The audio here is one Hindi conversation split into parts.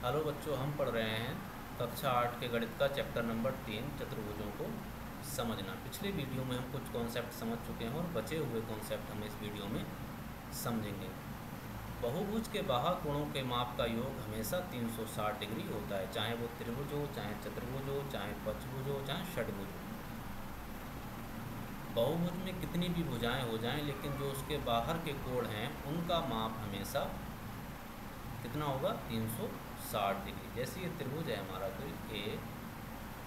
हेलो बच्चों, हम पढ़ रहे हैं कक्षा 8 के गणित का चैप्टर नंबर 3 चतुर्भुजों को समझना। पिछले वीडियो में हम कुछ कॉन्सेप्ट समझ चुके हैं और बचे हुए कॉन्सेप्ट हम इस वीडियो में समझेंगे। बहुभुज के बाह्य कोणों के माप का योग हमेशा 360 डिग्री होता है, चाहे वो त्रिभुज हो, चाहे चतुर्भुज हो, चाहे पंचभुज हो, चाहे षटभुज हो। बहुभुज में कितनी भी भुजाएं हो जाएं, लेकिन जो उसके बाहर के कोण हैं उनका माप हमेशा कितना होगा? 360 डिग्री। जैसे ये त्रिभुज है हमारा, तो ए,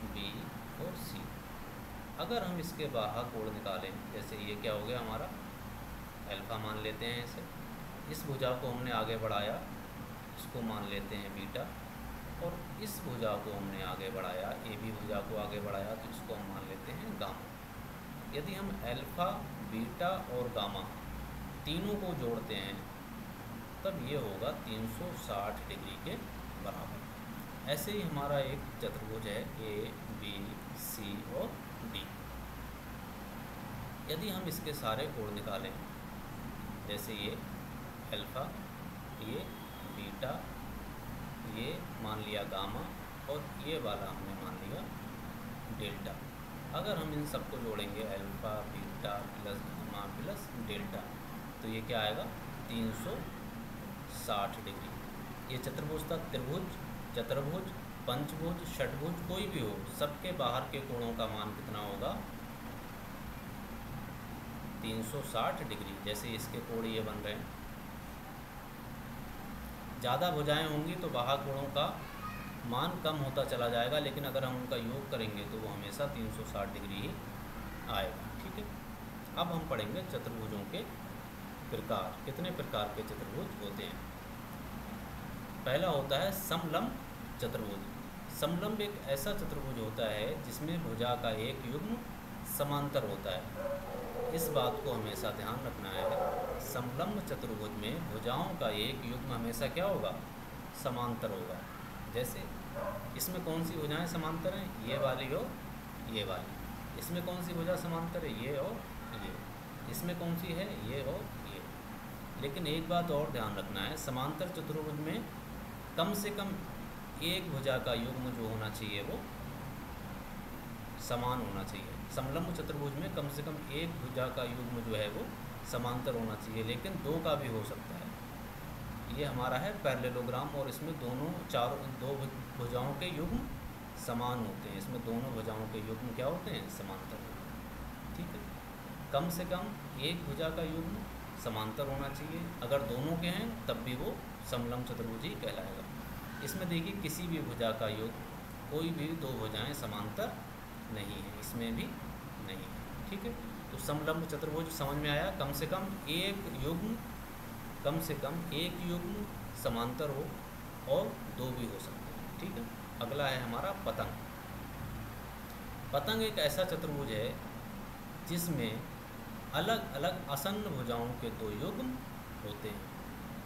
बी और सी। अगर हम इसके बाह्य कोण निकालें, जैसे ये क्या हो गया हमारा अल्फा मान लेते हैं इसे। इस भुजा को हमने आगे बढ़ाया, इसको मान लेते हैं बीटा, और इस भुजा को हमने आगे बढ़ाया, ए बी भुजा को आगे बढ़ाया, तो इसको हम मान लेते हैं गामा। यदि हम अल्फा, बीटा और गामा तीनों को जोड़ते हैं तब ये होगा 360 डिग्री के बराबर। ऐसे ही हमारा एक चतुर्भुज है ए, बी, सी और डी। यदि हम इसके सारे कोण निकालें, जैसे ये अल्फा, ये बीटा, ये मान लिया गामा और ये वाला हमने मान लिया डेल्टा। अगर हम इन सबको जोड़ेंगे alpha, beta plus gamma plus delta, तो ये क्या आएगा? 360 डिग्री। ये चतुर्भुज था। त्रिभुज, चतुर्भुज, पंचभुज, षटभुज कोई भी हो, सबके बाहर के कोणों का मान कितना होगा? 360 डिग्री। जैसे इसके कोण ये बन रहे हैं, ज़्यादा भुजाएं होंगी तो बाह्य कोणों का मान कम होता चला जाएगा, लेकिन अगर हम उनका योग करेंगे तो वो हमेशा 360 डिग्री ही आएगा। ठीक है, अब हम पढ़ेंगे चतुर्भुजों के प्रकार। कितने प्रकार के चतुर्भुज होते हैं? पहला होता है समलंब चतुर्भुज। समलंब एक ऐसा चतुर्भुज होता है जिसमें भुजा का एक युग्म समांतर होता है। इस बात को हमेशा ध्यान रखना है। समलंब चतुर्भुज में भुजाओं का एक युग्म हमेशा क्या होगा? समांतर होगा। जैसे इसमें कौन सी भुजाएं समांतर हैं? ये वाली और ये वाली। इसमें कौन सी भुजा समांतर है? ये और ये। इसमें कौन सी है? ये और ये। लेकिन एक बात और ध्यान रखना है, समांतर चतुर्भुज में कम से कम एक भुजा का युग्म जो होना चाहिए वो समान होना चाहिए। समलंब चतुर्भुज में कम से कम एक भुजा का युग्म जो है वो समांतर होना चाहिए, लेकिन दो का भी हो सकता है। ये हमारा है पैरेललोग्राम, और इसमें दो भुजाओं के युग्म समान होते हैं। इसमें दोनों भुजाओं के युग्म क्या होते हैं? समांतर होते हैं। ठीक है, कम से कम एक भुजा का युग्म समांतर होना चाहिए। अगर दोनों के हैं तब भी वो समलंब चतुर्भुज ही कहलाएगा। इसमें देखिए किसी भी भुजा का युग्म, कोई भी दो भुजाएं समांतर नहीं है, इसमें भी नहीं है। ठीक है, तो समलंब चतुर्भुज समझ में आया। कम से कम एक युग्म समांतर हो और दो भी हो सकते हैं। ठीक है, अगला है हमारा पतंग। पतंग एक ऐसा चतुर्भुज है जिसमें अलग अलग आसन्न भुजाओं के दो युग्म होते हैं।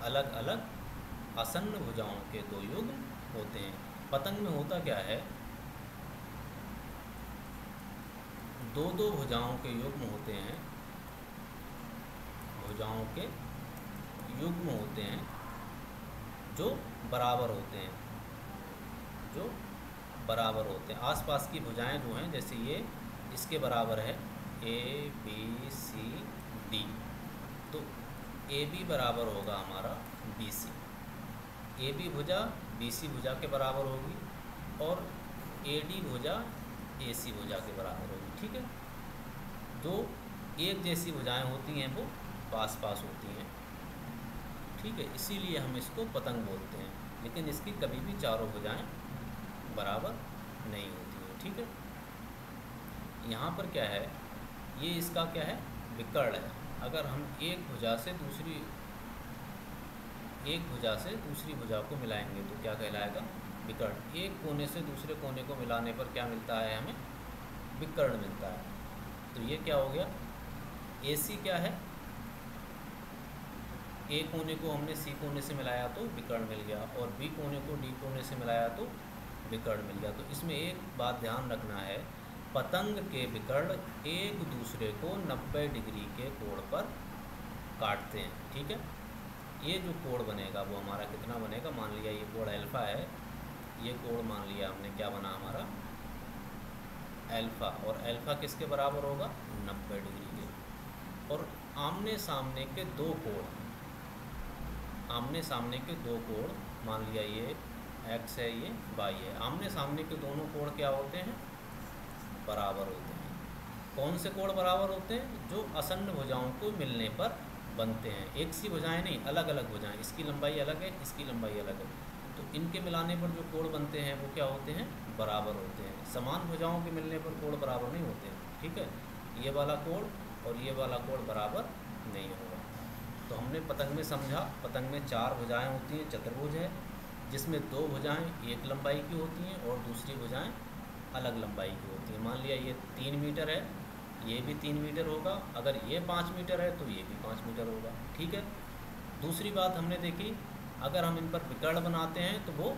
अलग अलग आसन्न भुजाओं के दो युग्म होते हैं। पतंग में होता क्या है? दो दो भुजाओं के युग्म होते हैं, भुजाओं के युग्म होते हैं जो बराबर होते हैं, जो बराबर होते हैं। आसपास की भुजाएं जो हैं, जैसे ये इसके बराबर है ए, बी, सी, डी, तो ए बी बराबर होगा हमारा बी सी। ए बी भुजा बी सी भुजा के बराबर होगी और ए डी भुजा ए सी भुजा के बराबर होगी। ठीक है, दो एक जैसी भुजाएं होती हैं वो पास पास होती हैं। ठीक है, इसीलिए हम इसको पतंग बोलते हैं, लेकिन इसकी कभी भी चारों भुजाएं बराबर नहीं होती हैं। ठीक है, यहाँ पर क्या है? ये इसका क्या है? विकर्ण है। अगर हम एक भुजा से दूसरी भुजा को मिलाएंगे तो क्या कहलाएगा? विकर्ण। एक कोने से दूसरे कोने को मिलाने पर क्या मिलता है? हमें विकर्ण मिलता है। तो ये क्या हो गया? AC क्या है? ए कोने को हमने सी कोने से मिलाया तो विकर्ण मिल गया, और बी कोने को डी कोने से मिलाया तो विकर्ण मिल गया। तो इसमें एक बात ध्यान रखना है, पतंग के विकर्ण एक दूसरे को 90 डिग्री के कोण पर काटते हैं। ठीक है, ये जो कोण बनेगा वो हमारा कितना बनेगा, मान लिया ये कोण अल्फ़ा है, ये कोण मान लिया हमने क्या बना हमारा अल्फ़ा, और अल्फ़ा किसके बराबर होगा 90 डिग्री के। और आमने सामने के दो कोण, आमने सामने के दो कोण मान लिया ये x है ये y है, आमने सामने के दोनों कोण क्या होते हैं, बराबर होते हैं। कौन से कोण बराबर होते हैं, जो आसन्न भुजाओं को मिलने पर बनते हैं। एक सी भुजाएं नहीं, अलग अलग भुजाएं, इसकी लंबाई अलग है, इसकी लंबाई अलग है, तो इनके मिलाने पर जो कोण बनते हैं वो क्या होते हैं, बराबर होते हैं। समान भुजाओं के मिलने पर कोण बराबर नहीं होते हैं, ठीक है। ये वाला कोण और ये वाला कोण बराबर नहीं होगा। तो हमने पतंग में समझा, पतंग में 4 भुजाएं होती हैं, चतुर्भुज है, जिसमें 2 भुजाएं एक लंबाई की होती हैं और दूसरी भुजाएं अलग लंबाई की होती हैं। मान लिया ये 3 मीटर है, ये भी 3 मीटर होगा, अगर ये 5 मीटर है तो ये भी 5 मीटर होगा, ठीक है। दूसरी बात हमने देखी, अगर हम इन पर विकर्ण बनाते हैं तो वो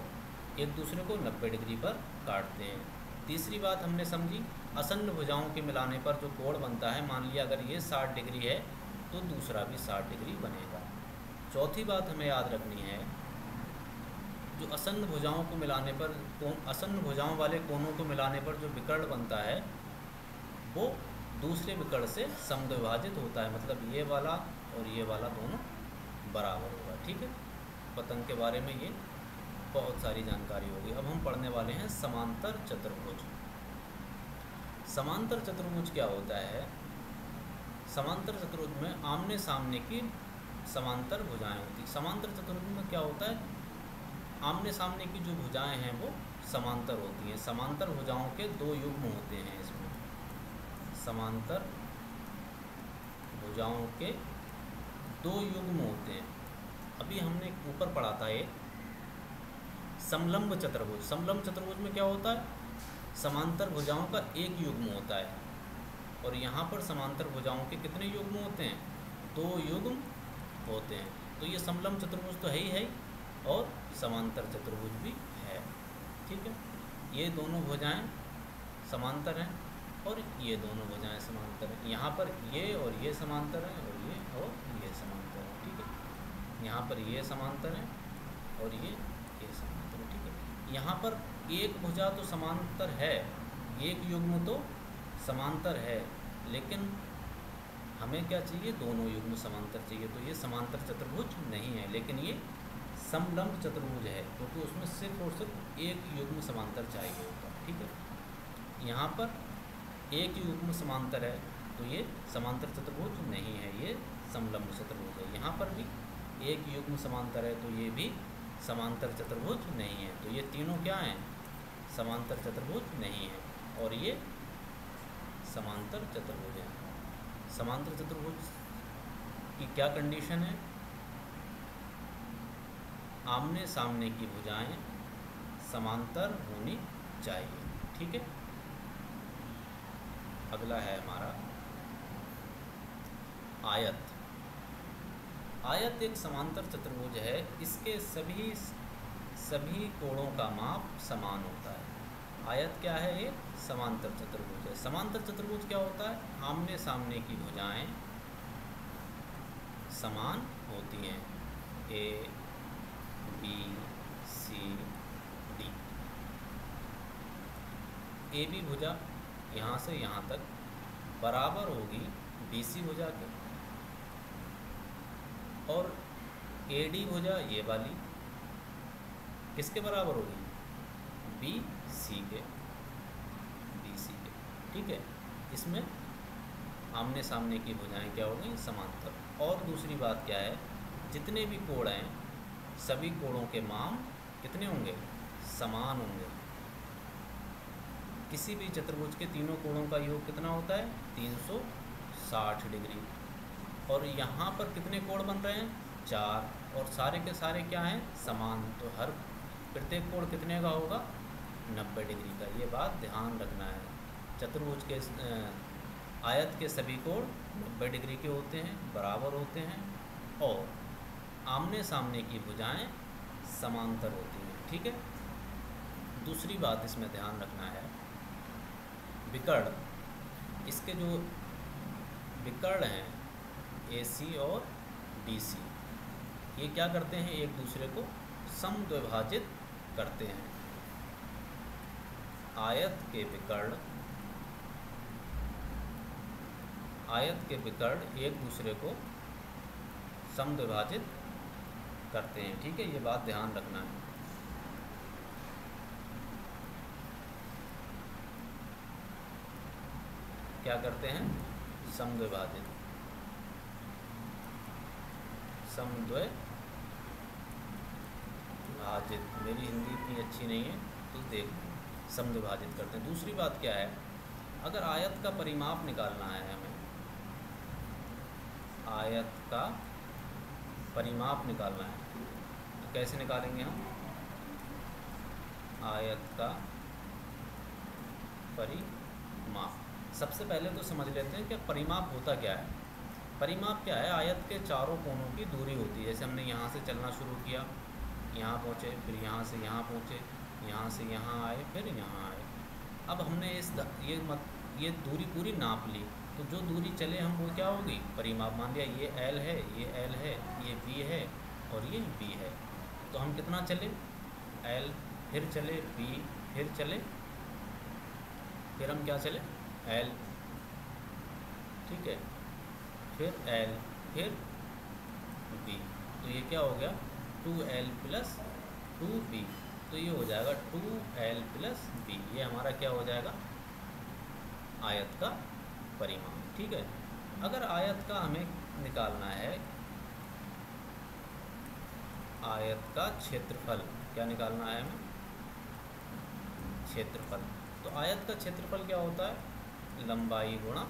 एक दूसरे को 90 डिग्री पर काटते हैं। तीसरी बात हमने समझी, आसन्न भुजाओं के मिलाने पर जो कोण बनता है, मान लिया अगर ये 60 डिग्री है तो दूसरा भी 60 डिग्री बनेगा। चौथी बात हमें याद रखनी है, जो आसन्न भुजाओं को मिलाने पर, आसन्न भुजाओं वाले कोणों को मिलाने पर जो विकर्ण बनता है वो दूसरे विकर्ण से समद्विभाजित होता है, मतलब ये वाला और ये वाला दोनों बराबर होगा, ठीक है। पतंग के बारे में ये बहुत सारी जानकारी होगी। अब हम पढ़ने वाले हैं समांतर चतुर्भुज। समांतर चतुर्भुज क्या होता है, समांतर चतुर्भुज में आमने सामने की समांतर भुजाएं होती। समांतर चतुर्भुज में क्या होता है, आमने सामने की जो भुजाएं हैं वो समांतर होती हैं। समांतर भुजाओं के 2 युग्म होते हैं इसमें, समांतर भुजाओं के 2 युग्म होते हैं। अभी हमने ऊपर पढ़ा था एक समलंब चतुर्भुज। समलंब चतुर्भुज में क्या होता है, समांतर भुजाओं का एक युग्म होता है, और यहाँ पर समांतर भुजाओं के कितने युग्म होते हैं, 2 युग्म होते हैं। तो ये समलंब चतुर्भुज तो है ही है, और समांतर चतुर्भुज भी है, ठीक है। ये दोनों भुजाएं समांतर हैं और ये दोनों भुजाएं समांतर हैं। यहाँ पर ये और ये समांतर हैं और ये समांतर हैं, ठीक है। यहाँ पर ये समांतर हैं और ये समांतर है, ठीक है। यहाँ पर एक भुजा तो समांतर है, एक युग्म तो समांतर है, लेकिन हमें क्या चाहिए, दोनों युग्म समांतर चाहिए। तो ये समांतर चतुर्भुज नहीं है, लेकिन ये समलंब चतुर्भुज है, क्योंकि उसमें सिर्फ और सिर्फ एक युग्म समांतर चाहिए होगा, ठीक है। यहाँ पर एक युग्म समांतर है, तो ये समांतर चतुर्भुज नहीं है, ये समलंब चतुर्भुज है। यहाँ पर भी एक युग्म समांतर है, तो ये भी समांतर चतुर्भुज नहीं है। तो ये तीनों क्या हैं, समांतर चतुर्भुज नहीं है, और ये समांतर चतुर्भुज है। समांतर चतुर्भुज की क्या कंडीशन है, आमने सामने की भुजाएं समांतर होनी चाहिए, ठीक है। अगला है हमारा आयत। आयत एक समांतर चतुर्भुज है, इसके सभी कोणों का माप समान होता है। आयत क्या है, ये समांतर चतुर्भुज है। समांतर चतुर्भुज क्या होता है, आमने सामने की भुजाएं समान होती हैं, A B C D. A B भुजा यहाँ से यहाँ तक बराबर होगी बी सी भुजा के, और ए डी भुजा ये वाली किसके बराबर होगी, बी सी के, ठीक है। इसमें आमने सामने की भुजाएं क्या होगी, समांतर। और दूसरी बात क्या है, जितने भी कोण हैं सभी कोणों के मान कितने होंगे, समान होंगे। किसी भी चतुर्भुज के तीनों कोणों का योग कितना होता है, 360 डिग्री। और यहाँ पर कितने कोण बन रहे हैं, 4, और सारे के सारे क्या हैं, समान। तो हर प्रत्येक कोण कितने का होगा, 90 डिग्री का। ये बात ध्यान रखना है। चतुर्भुज के आयत के सभी कोण 90 डिग्री के होते हैं, बराबर होते हैं, और आमने सामने की भुजाएं समांतर होती हैं, ठीक है। दूसरी बात इसमें ध्यान रखना है, विकर्ण, इसके जो विकर्ण हैं AC और DC, ये क्या करते हैं, एक दूसरे को समद्विभाजित करते हैं। आयत के विकर्ण एक दूसरे को समद्विभाजित करते हैं। ठीक है, ये बात ध्यान रखना है। क्या करते हैं, समद्विभाजित, मेरी हिंदी इतनी अच्छी नहीं है तो देख, समद्विभाजित करते हैं। दूसरी बात क्या है, अगर आयत का परिमाप निकालना है हमें, आयत का परिमाप निकालना है तो कैसे निकालेंगे हम, आयत का परिमाप। सबसे पहले तो समझ लेते हैं कि परिमाप होता क्या है। परिमाप क्या है, आयत के चारों कोनों की दूरी होती है। जैसे हमने यहाँ से चलना शुरू किया, यहाँ पहुँचे, फिर यहाँ से यहाँ पहुँचे, यहाँ से यहाँ आए, फिर यहाँ आए। अब हमने ये दूरी पूरी नाप ली, तो जो दूरी चले हम वो क्या होगी, परिमाप। मान लिया ये L है, ये L है, ये B है और ये B है, तो हम कितना चले, L, फिर चले B, फिर चले, फिर हम क्या चले, L, ठीक है, फिर L, फिर B, तो ये क्या हो गया 2L + 2B, तो ये हो जाएगा 2L + B। ये हमारा क्या हो जाएगा, आयत का परिमाप। ठीक है, अगर आयत का हमें निकालना है, आयत का क्षेत्रफल, क्या निकालना है हमें, क्षेत्रफल। तो आयत का क्षेत्रफल क्या होता है, लंबाई गुणा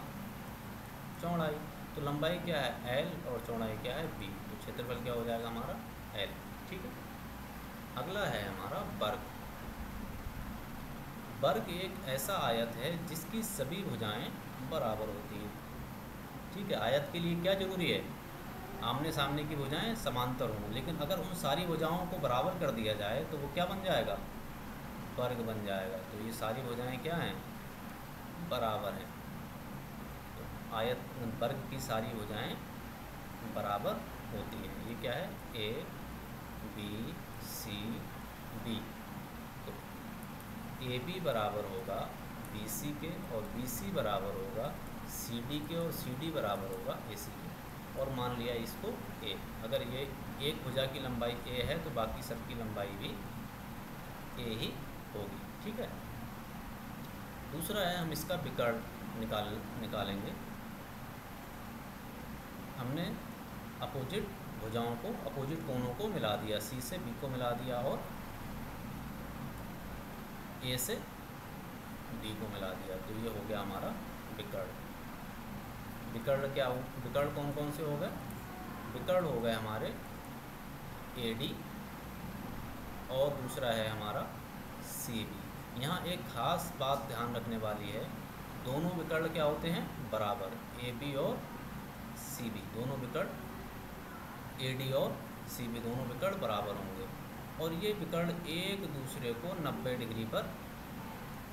चौड़ाई। तो लंबाई क्या है L और चौड़ाई क्या है B, तो क्षेत्रफल क्या हो जाएगा हमारा L। ठीक है, अगला है हमारा वर्ग। वर्ग एक ऐसा आयत है जिसकी सभी भुजाएं बराबर होती हैं। ठीक है, आयत के लिए क्या जरूरी है, आमने सामने की भुजाएं समांतर हों, लेकिन अगर उन सारी भुजाओं को बराबर कर दिया जाए तो वो क्या बन जाएगा, वर्ग बन जाएगा। तो ये सारी भुजाएं क्या हैं, बराबर हैं। तो आयत वर्ग की सारी भुजाएं बराबर होती हैं। ये क्या है, A B C D, तो AB बराबर होगा BC के और BC बराबर होगा CD के और CD बराबर होगा AC के। और मान लिया इसको A, अगर ये एक भुजा की लंबाई A है तो बाकी सब की लंबाई भी A ही होगी। ठीक है, दूसरा है, हम इसका विकर्ण निकालेंगे। हमने अपोजिट भुजाओं को, अपोजिट कोणों को मिला दिया, C से B को मिला दिया और A से D को मिला दिया, तो ये हो गया हमारा विकर्ण। विकर्ण क्या हो, विकर्ण कौन कौन से हो गए, विकर्ण हो गए हमारे AD और दूसरा है हमारा CB। यहाँ एक खास बात ध्यान रखने वाली है, दोनों विकर्ण क्या होते हैं, बराबर। AB और CB दोनों विकर्ण, AD और CB दोनों विकर्ण बराबर होंगे। और ये विकर्ण एक दूसरे को 90 डिग्री पर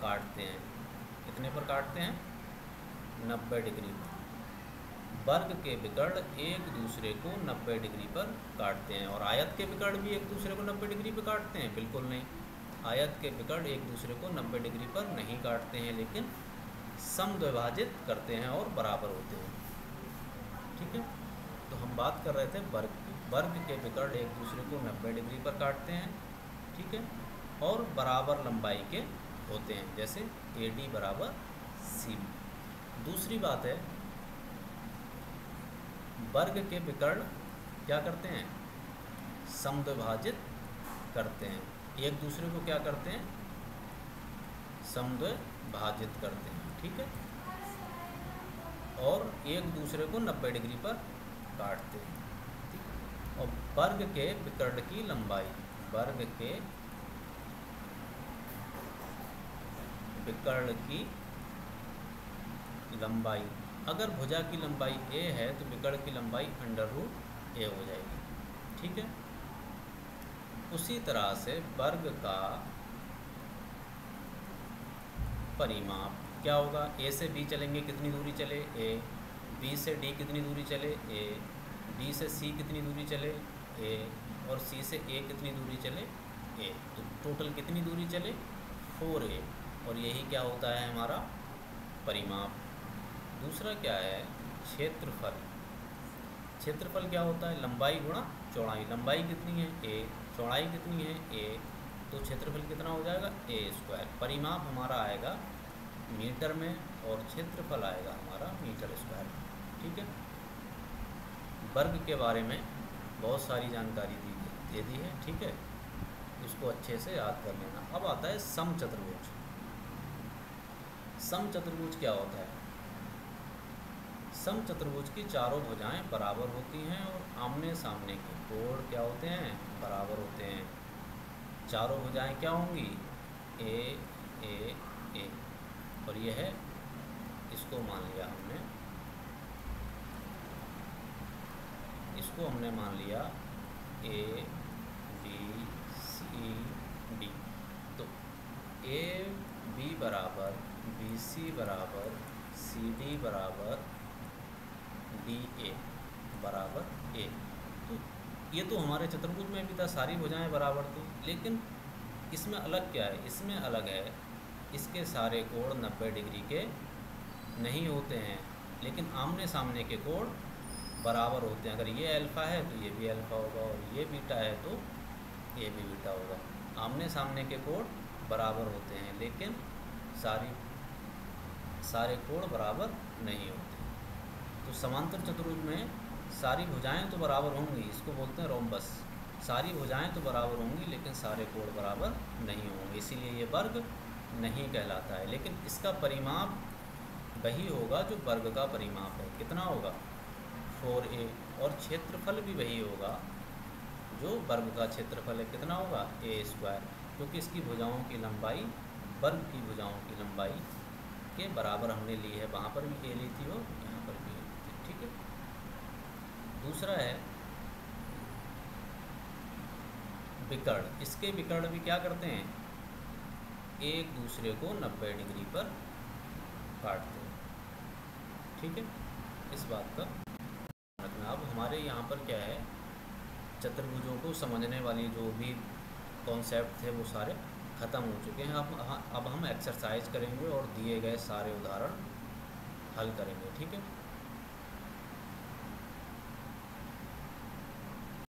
काटते हैं। कितने पर काटते हैं, 90 डिग्री पर। वर्ग के विकर्ण एक दूसरे को 90 डिग्री पर काटते हैं। और आयत के विकर्ण भी एक दूसरे को 90 डिग्री पर काटते हैं, बिल्कुल नहीं। आयत के विकर्ण एक दूसरे को 90 डिग्री पर नहीं काटते हैं, लेकिन समद्विभाजित करते हैं और बराबर होते हैं। ठीक है, तो हम बात कर रहे थे वर्ग की। वर्ग के विकर्ण एक दूसरे को 90 डिग्री पर काटते हैं, ठीक है, और बराबर लंबाई के होते हैं, जैसे AD बराबर CB। दूसरी बात है, वर्ग के विकर्ण क्या करते हैं, समद्विभाजित करते हैं। एक दूसरे को क्या करते हैं, समद्विभाजित करते हैं। ठीक है, और एक दूसरे को 90 डिग्री पर काटते हैं। ठीक है, और वर्ग के विकर्ण की लंबाई, वर्ग के विकर्ण की लंबाई, अगर भुजा की लंबाई A है तो विकर्ण की लंबाई √A हो जाएगी। ठीक है, उसी तरह से वर्ग का परिमाप क्या होगा, A से B चलेंगे, कितनी दूरी चले A, B से D कितनी दूरी चले A, D से C कितनी दूरी चले ए, और सी से ए कितनी दूरी चले, ए, तो टोटल कितनी दूरी चले, 4a, और यही क्या होता है हमारा परिमाप। दूसरा क्या है, क्षेत्रफल। क्षेत्रफल क्या होता है, लंबाई गुणा चौड़ाई। लंबाई कितनी है a, चौड़ाई कितनी है a, तो क्षेत्रफल कितना हो जाएगा a²। परिमाप हमारा आएगा मीटर में और क्षेत्रफल आएगा हमारा मीटर स्क्वायर। ठीक है। वर्ग के बारे में बहुत सारी जानकारी दे दी है। ठीक है, उसको अच्छे से याद कर लेना। अब आता है समचतुर्भुज। समचतुर्भुज क्या होता है, समचतुर्भुज की चारों भुजाएं बराबर होती हैं और आमने सामने के कोण क्या होते हैं, बराबर होते हैं। चारों भुजाएं क्या होंगी, ए ए ए, और यह है, इसको मान लिया हमने, इसको हमने मान लिया ए बी सी डी। तो ए बी बराबर बी सी बराबर सी डी बराबर डी ए बराबर ए। तो ये तो हमारे चतुर्भुज में भी था, सारी भुजाएं बराबर थी, लेकिन इसमें अलग क्या है, इसमें अलग है इसके सारे कोण 90 डिग्री के नहीं होते हैं, लेकिन आमने सामने के कोण बराबर होते हैं। अगर ये अल्फ़ा है तो ये भी अल्फ़ा होगा, और ये बीटा है तो ये भी बीटा होगा। आमने सामने के कोण बराबर होते हैं, लेकिन सारे कोण बराबर नहीं होते। तो समांतर चतुर्भुज में सारी भुजाएं तो बराबर होंगी, इसको बोलते हैं रोम्बस। सारी भुजाएं तो बराबर होंगी लेकिन सारे कोण बराबर नहीं होंगे, इसीलिए ये वर्ग नहीं कहलाता है। लेकिन इसका परिमाप वही होगा जो वर्ग का परिमाप है। कितना होगा, 4a, और क्षेत्रफल भी वही होगा जो वर्ग का क्षेत्रफल है। कितना होगा, a², क्योंकि इसकी भुजाओं की लंबाई वर्ग की भुजाओं की लंबाई के बराबर हमने ली है। वहाँ पर भी a ली थी और यहाँ पर भी a ली थी। ठीक है। दूसरा है विकर्ण। इसके विकर्ण भी क्या करते हैं, एक दूसरे को 90 डिग्री पर काटते हैं। ठीक है, इस बात का रखना। अब हमारे यहाँ पर क्या है, चतुर्भुजों को समझने वाली जो भी कॉन्सेप्ट थे वो सारे ख़त्म हो चुके हैं। अब हम एक्सरसाइज करेंगे और दिए गए सारे उदाहरण हल करेंगे। ठीक है।